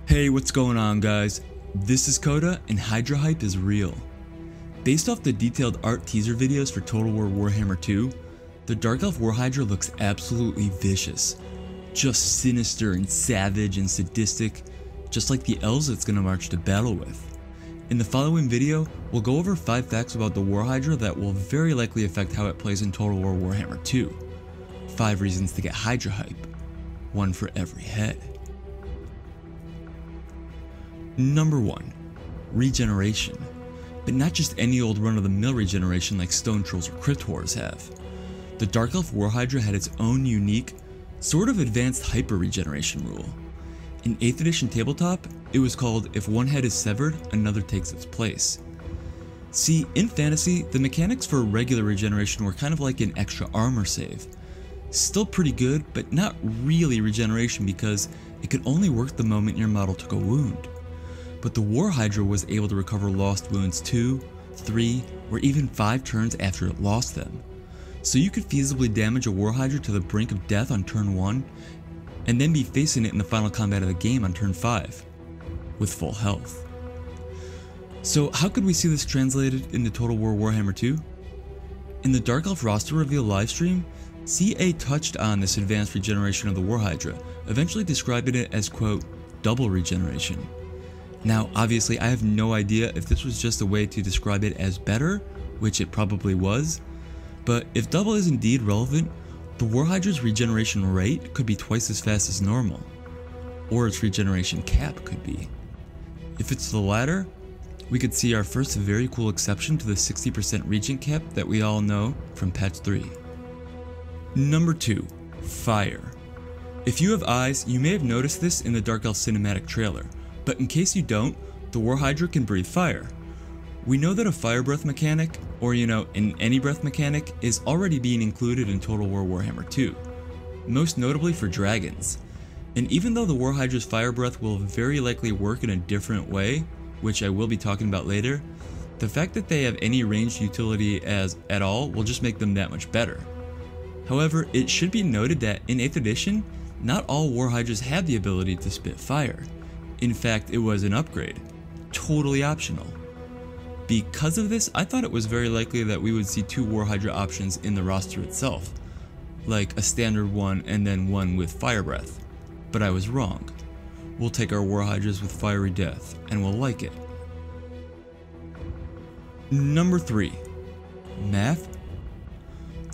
Hey, what's going on guys? This is Coda and Hydra hype is real. Based off the detailed art teaser videos for Total War Warhammer 2, the Dark Elf War Hydra looks absolutely vicious. Just sinister and savage and sadistic, just like the elves it's gonna march to battle with. In the following video, we'll go over 5 facts about the War Hydra that will very likely affect how it plays in Total War Warhammer 2. 5 reasons to get Hydra hype. 1 for every head. Number 1. Regeneration. But not just any old run-of-the-mill regeneration like Stone Trolls or Crypt Horrors have. The Dark Elf War Hydra had its own unique, sort of advanced hyper-regeneration rule. In 8th edition tabletop, it was called if one head is severed, another takes its place. See, in fantasy, the mechanics for regular regeneration were kind of like an extra armor save. Still pretty good, but not really regeneration because it could only work the moment your model took a wound. But the War Hydra was able to recover lost wounds 2, 3, or even 5 turns after it lost them. So you could feasibly damage a War Hydra to the brink of death on turn 1, and then be facing it in the final combat of the game on turn 5, with full health. So how could we see this translated into Total War Warhammer 2? In the Dark Elf roster reveal livestream, CA touched on this advanced regeneration of the War Hydra, eventually describing it as quote, double regeneration. Now obviously I have no idea if this was just a way to describe it as better, which it probably was, but if double is indeed relevant, the War Hydra's regeneration rate could be twice as fast as normal, or its regeneration cap could be. If it's the latter, we could see our first very cool exception to the 60% regen cap that we all know from patch 3. Number 2. Fire. If you have eyes, you may have noticed this in the Dark Elf cinematic trailer, but in case you don't, the War Hydra can breathe fire. We know that a fire breath mechanic, or an any breath mechanic, is already being included in Total War Warhammer 2, most notably for dragons. And even though the War Hydra's fire breath will very likely work in a different way, which I will be talking about later, the fact that they have any ranged utility at all will just make them that much better. However, it should be noted that in 8th edition, not all War Hydras had the ability to spit fire. In fact, it was an upgrade, totally optional. Because of this, I thought it was very likely that we would see 2 War Hydra options in the roster itself, like a standard one and then one with fire breath, but I was wrong. We'll take our War Hydras with fiery death, and we'll like it. Number 3. Math.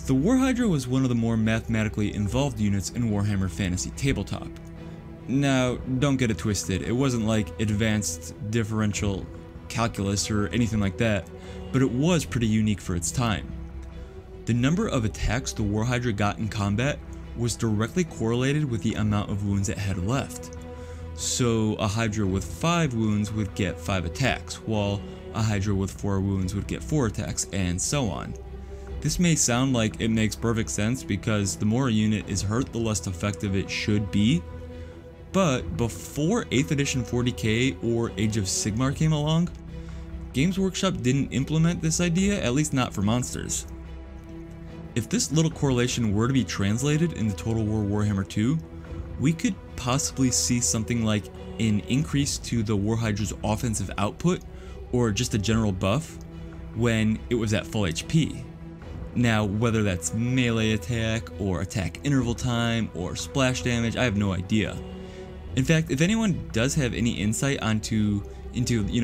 The War Hydra was one of the more mathematically involved units in Warhammer Fantasy Tabletop. Now, don't get it twisted, it wasn't like advanced differential calculus or anything like that, but it was pretty unique for its time. The number of attacks the War Hydra got in combat was directly correlated with the amount of wounds it had left. So a Hydra with 5 wounds would get 5 attacks, while a Hydra with 4 wounds would get 4 attacks, and so on. This may sound like it makes perfect sense because the more a unit is hurt, the less effective it should be. But before 8th edition 40k or Age of Sigmar came along, Games Workshop didn't implement this idea, at least not for monsters. If this little correlation were to be translated into Total War Warhammer 2, we could possibly see something like an increase to the War Hydra's offensive output, or just a general buff, when it was at full HP. Now, whether that's melee attack, or attack interval time, or splash damage, I have no idea. In fact, if anyone does have any insight into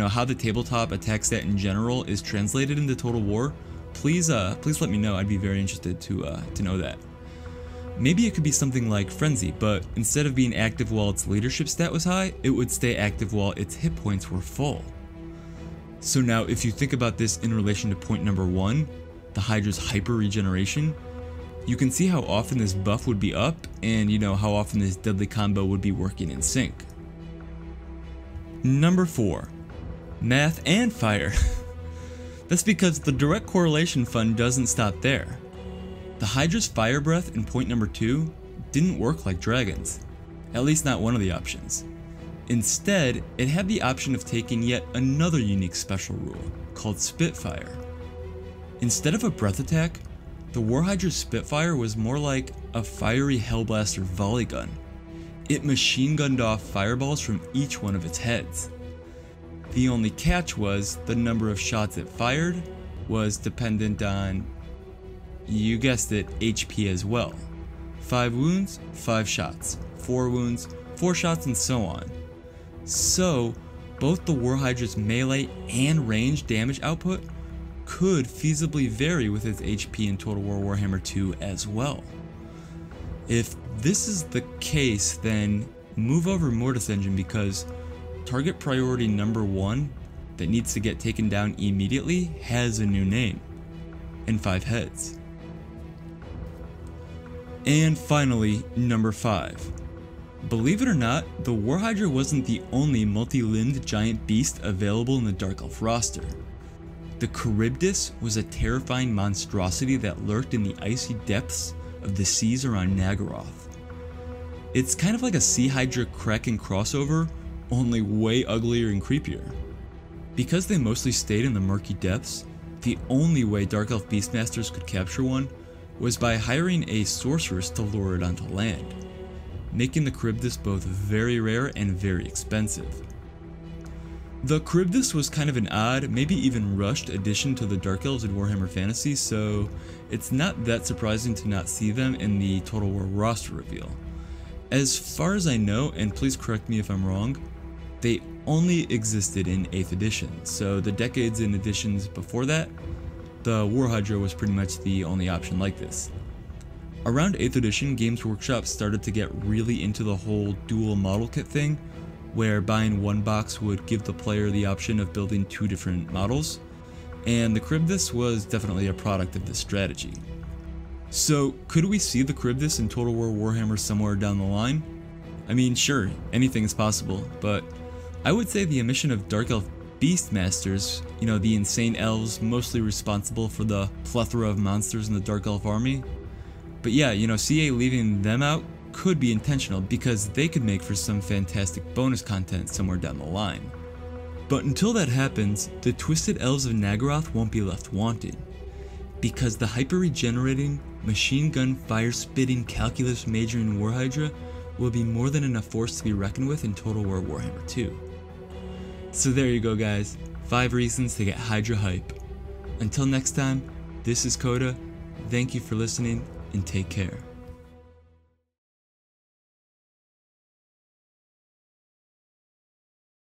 how the tabletop attack stat in general is translated into Total War, please let me know. I'd be very interested to know that. Maybe it could be something like Frenzy, but instead of being active while its leadership stat was high, it would stay active while its hit points were full. So now, if you think about this in relation to point number 1, the Hydra's hyper regeneration, you can see how often this buff would be up, and how often this deadly combo would be working in sync. Number 4. Math and fire. That's because the direct correlation fun doesn't stop there. The Hydra's fire breath in point number 2 didn't work like dragons, at least not one of the options. Instead, it had the option of taking yet another unique special rule, called Spitfire. Instead of a breath attack, the War Hydra's Spitfire was more like a fiery Hellblaster volley gun. it machine gunned off fireballs from each one of its heads. The only catch was the number of shots it fired was dependent on, you guessed it, HP as well. 5 wounds, 5 shots, 4 wounds, 4 shots, and so on. So, both the War Hydra's melee and range damage output could feasibly vary with its HP in Total War Warhammer 2 as well. If this is the case, then move over Mortis Engine, because target priority number 1 that needs to get taken down immediately has a new name, and 5 heads. And finally, number 5. Believe it or not, the War Hydra wasn't the only multi-limbed giant beast available in the Dark Elf roster. The KHARIBDYSS was a terrifying monstrosity that lurked in the icy depths of the seas around Nagaroth. It's kind of like a Sea Hydra Kraken crossover, only way uglier and creepier. Because they mostly stayed in the murky depths, the only way Dark Elf Beastmasters could capture one was by hiring a sorceress to lure it onto land, making the KHARIBDYSS both very rare and very expensive. The KHARIBDYSS was kind of an odd, maybe even rushed addition to the Dark Elves in Warhammer Fantasy, so it's not that surprising to not see them in the Total War roster reveal. As far as I know, and please correct me if I'm wrong, they only existed in 8th edition, so the decades and editions before that, the War Hydra was pretty much the only option like this. Around 8th edition, Games Workshop started to get really into the whole dual model kit thing, where buying one box would give the player the option of building 2 different models, and the KHARIBDYSS was definitely a product of this strategy. So could we see the KHARIBDYSS in Total War Warhammer somewhere down the line? I mean, sure, anything is possible, but I would say the omission of Dark Elf Beastmasters, the insane elves mostly responsible for the plethora of monsters in the Dark Elf army. But yeah, CA leaving them out could be intentional, because they could make for some fantastic bonus content somewhere down the line. But until that happens, the Twisted Elves of Nagaroth won't be left wanting, because the hyper-regenerating, machine gun fire-spitting, calculus majoring War Hydra will be more than enough force to be reckoned with in Total War Warhammer 2. So there you go guys, 5 reasons to get Hydra hype. Until next time, this is Coda, thank you for listening, and take care.